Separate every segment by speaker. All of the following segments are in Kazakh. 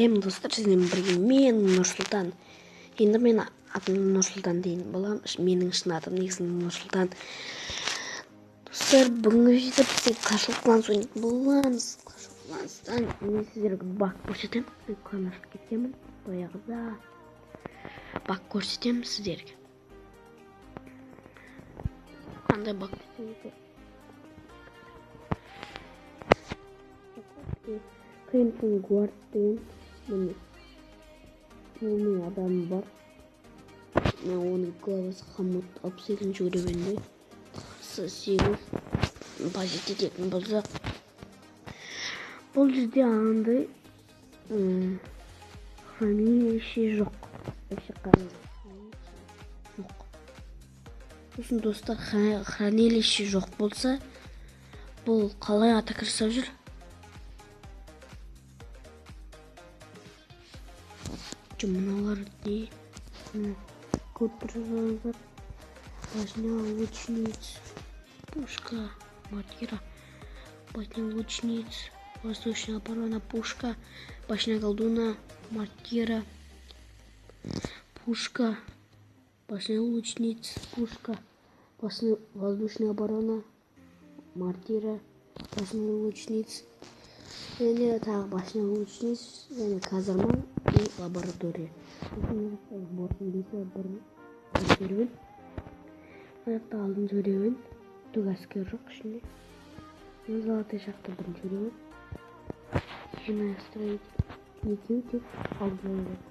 Speaker 1: сәлем достар, сіздермен бірге мен Нұрсұлтан. Енді мен атым Нұрсұлтан дейін боламын. Менің шын атым негізі Нұрсұлтан. Достар, бүгінгі видеода бізде Clash of Clans ойнайтын боламыз. Clash of Clans'тан мен сіздерге бак көрсетемін. Мен клан ашып кеткенмін. Баяғыда бак көрсетемін сіздерге. Қандай бак көрсетемін? Crimson Guard деген мен адам бар. Мен оның главасы Хамут 68 уровенде. 8 базит ететін болса. Бұл жерде андай хранилище жоқ. Сосын достар, хранилище жоқ болса, бұл қалай атака жасап жүр? Мыналар не? Код жазылып, башня лучниц, пушка, мортира, башня лучниц, воздушная оборона, пушка, башня колдуна, мортира, пушка, башня лучниц, пушка, башня воздушная оборона, мортира, башня лучниц, және тағы башня лучниц, және казарма и лаборатория. Бортын бейсі бір серуен. Аяқта алдын серуен. Түк әскер жоқ ішінде. Золотой шақта бірін серуен. Жинай строитель. Екеу тек алдын серуен.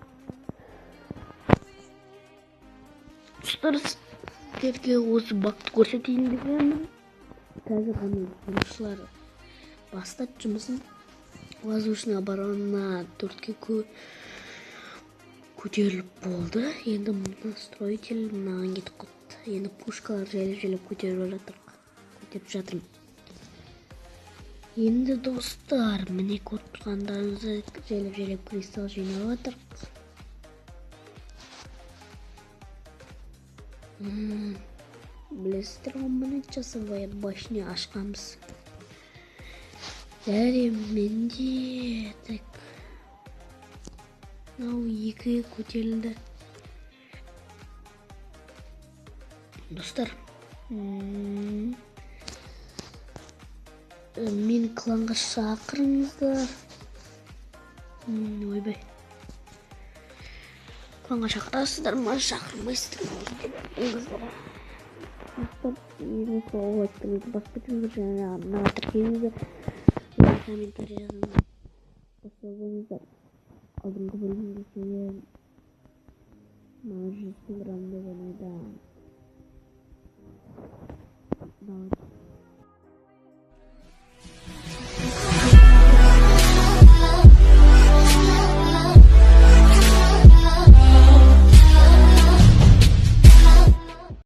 Speaker 1: Достар, сіздерге осы бакты көрсетейін дегенмін. Қазір ғана жұмысшылар бастап жұмысын. Воздушная оборона 4-ке көтеріліп болды. Енді мұны строитель мынаған кетіп қойды. Енді пушкалар жайлап көтеріп жатырмын. Енді достар, міне көріп тұрғандарыңызды жайлап кристалл жинап жатыр. Білесіздер, 10 минут жасавай башня ашқанбыз. Менде так. Мынау 2 көтерілді. Достар, мен кланға шақырыңыздар. Ойбай. Кланға шақырасыздар ма, шақырмайсыздар. Комментарий жазыңыздар. Қосылыңыздар. Алдыңғы бөлімде сүйен 100 грамм деген ойдам.